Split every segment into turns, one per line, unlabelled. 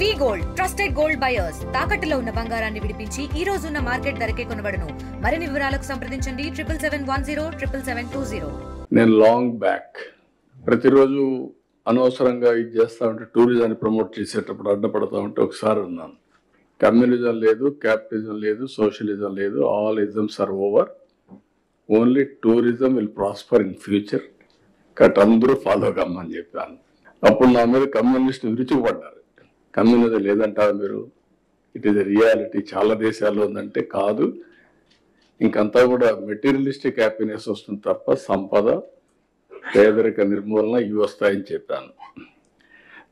వి gold trusted gold buyers తాకట్టులో ఉన్న బంగారాన్ని విడిపించి ఈ రోజు ఉన్న మార్కెట్ ధరకే కొనబడును. మరిన్ని వివరాలకు సంప్రదించండి 77107720.
నేను లాంగ్ బ్యాక్ ప్రతిరోజు అనవసరంగా ఇది చేస్తా ఉంటే టూరిజాన్ని ప్రమోట్ చేసేటప్పుడు అడ్డపడతా ఉంటే ఒకసారి ఉన్నాను. కమ్యూనిజం లేదు, క్యాపిటలిజం లేదు, సోషలిజం లేదు, all isms are over, only tourism will prosper in future. Cut అందరూ ఫాలో కమ్మని చెప్పాను. అప్పుడు నా మీద కమ్యూనిస్టులు విరుచుకుపడ్డారు. కమ్యూనిజం లేదంటారు మీరు, ఇట్ ఈస్ ఎ రియాలిటీ, చాలా దేశాల్లో ఉందంటే కాదు, ఇంకంతా కూడా మెటీరియలిస్టిక్ హ్యాపీనెస్ వస్తుంది తప్ప సంపద పేదరిక నిర్మూలన ఇవి వస్తాయని చెప్పాను.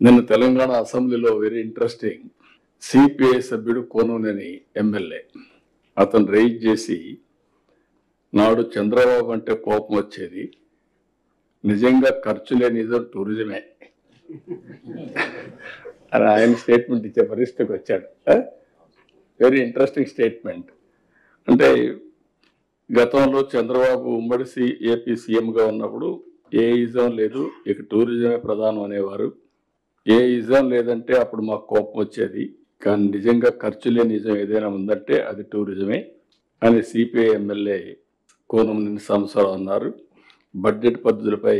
నిన్న తెలంగాణ అసెంబ్లీలో వెరీ ఇంట్రెస్టింగ్ సిపిఐ సభ్యుడు కోనూనేని ఎమ్మెల్యే అతను రైజ్ చేసి, నాడు చంద్రబాబు అంటే కోపం వచ్చేది, నిజంగా ఖర్చు లేని నిజం టూరిజమే అని ఆయన స్టేట్మెంట్ ఇచ్చే పరిస్థితికి వచ్చాడు. Very interesting statement. అంటే గతంలో చంద్రబాబు ఉమ్మడి ఏపీ సీఎంగా ఉన్నప్పుడు ఏ ఇజం లేదు, ఇక టూరిజమే ప్రధానం అనేవారు. ఏ ఇజం లేదంటే అప్పుడు మాకు కోపం వచ్చేది, కానీ నిజంగా ఖర్చు లేని నిజం ఏదైనా ఉందంటే అది టూరిజమే అని సిపిఐ ఎమ్మెల్యే కోనూనేని సాంబశివరావు అన్నారు. బడ్జెట్ పద్ధతులపై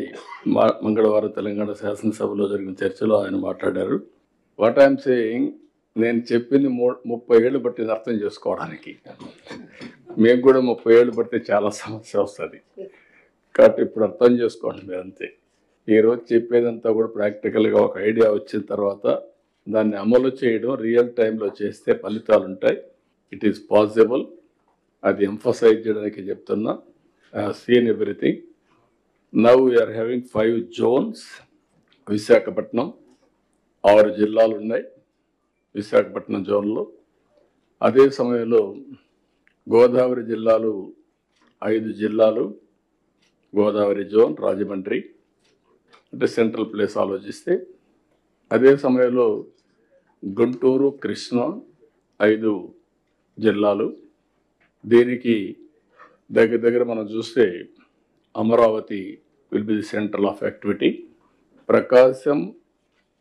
మంగళవారం తెలంగాణ శాసనసభలో జరిగిన చర్చలో ఆయన మాట్లాడారు. వాట్ ఐఎమ్ సేయింగ్, నేను చెప్పింది 30 ఏళ్ళు పట్టింది అర్థం చేసుకోవడానికి. మేము కూడా 30 ఏళ్ళు పడితే చాలా సమస్య వస్తుంది కాబట్టి ఇప్పుడు అర్థం చేసుకోండి మీరు అంతే. ఈరోజు చెప్పేదంతా కూడా ప్రాక్టికల్గా ఒక ఐడియా వచ్చిన తర్వాత దాన్ని అమలు చేయడం, రియల్ టైంలో చేస్తే ఫలితాలు ఉంటాయి. It is possible. అది ఎంఫసైజ్ చేయడానికి చెప్తున్నా. I have seen everything. Now we are having 5 zones. Visakhapatnam 6 జిల్లాలు ఉన్నాయి విశాఖపట్నం జోన్లో. అదే సమయంలో గోదావరి జిల్లాలు 5 జిల్లాలు, గోదావరి జోన్, రాజమండ్రి అంటే సెంట్రల్ ప్లేస్ ఆలోచిస్తే. అదే సమయంలో గుంటూరు, కృష్ణా 5 జిల్లాలు. దీనికి దగ్గర మనం చూస్తే Amaravati will be the centre of activity. Prakasam,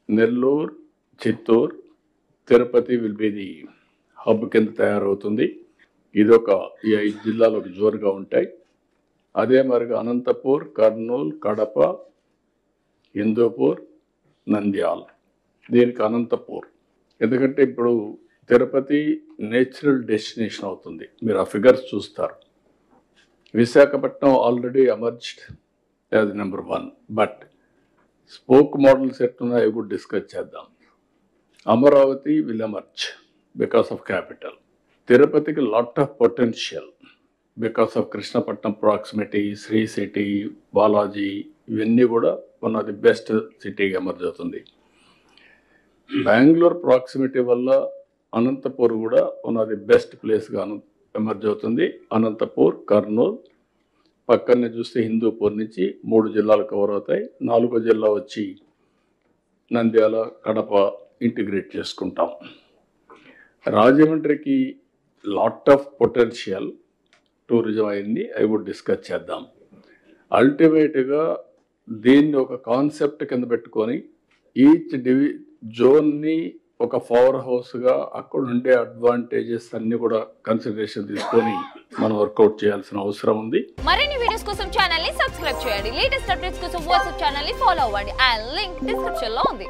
Nellore, Chittoor, Tirupati will be the hub కింద తయారవుతుంది. ఇదొక ఈ 5 జిల్లాలు ఒక జోరుగా ఉంటాయి. అదే మరిగా అనంతపూర్, కర్నూలు, కడప, హిందూపూర్, నంద్యాల. దీనికి అనంతపూర్ ఎందుకంటే ఇప్పుడు తిరుపతి నేచురల్ డెస్టినేషన్ అవుతుంది. మీరు ఆ ఫిగర్స్ చూస్తారు. Visakhapatnam already emerged as number 1, but spoke models ఎట్లున్నాయో కూడా డిస్కస్ చేద్దాం. Amaravati will emerge because of capital. తిరుపతికి lot of potential because of Krishnapatnam proximity, Sri city, Balaji, ఇవన్నీ కూడా వన్ ఆఫ్ ది బెస్ట్ సిటీగా ఎమర్జ్ అవుతుంది. బెంగళూరు ప్రాక్సిమిటీ వల్ల అనంతపూర్ కూడా వన్ ఆఫ్ ది బెస్ట్ ప్లేస్గా ఎమర్జ్ అవుతుంది. అనంతపూర్, కర్నూలు పక్కనే చూస్తే హిందూపూర్ నుంచి 3 జిల్లాలు కవర్ అవుతాయి. 4వ జిల్లా వచ్చి నంద్యాల, కడప ఇంటిగ్రేట్ చేసుకుంటాం. రాజమండ్రికి లాట్ ఆఫ్ పొటెన్షియల్ టూరిజం అయింది, అవి కూడా డిస్కస్ చేద్దాం. అల్టిమేట్గా దీన్ని ఒక కాన్సెప్ట్ కింద పెట్టుకొని ఈచ్ జోన్ని ఒక పవర్ హౌస్గా అక్కడ ఉండే అడ్వాంటేజెస్ అన్ని కూడా కన్సిడరేషన్ తీసుకొని మనం వర్కౌట్ చేయాల్సిన అవసరం ఉంది.
మరిన్ని వీడియోస్ కోసం ఛానల్ ని సబ్స్క్రైబ్ చేయండి. లేటెస్ట్ అప్డేట్స్ కోసం వాట్సాప్ ఛానల్ ని ఫాలో అవ్వండి. ఆ లింక్ డిస్క్రిప్షన్ లో ఉంది.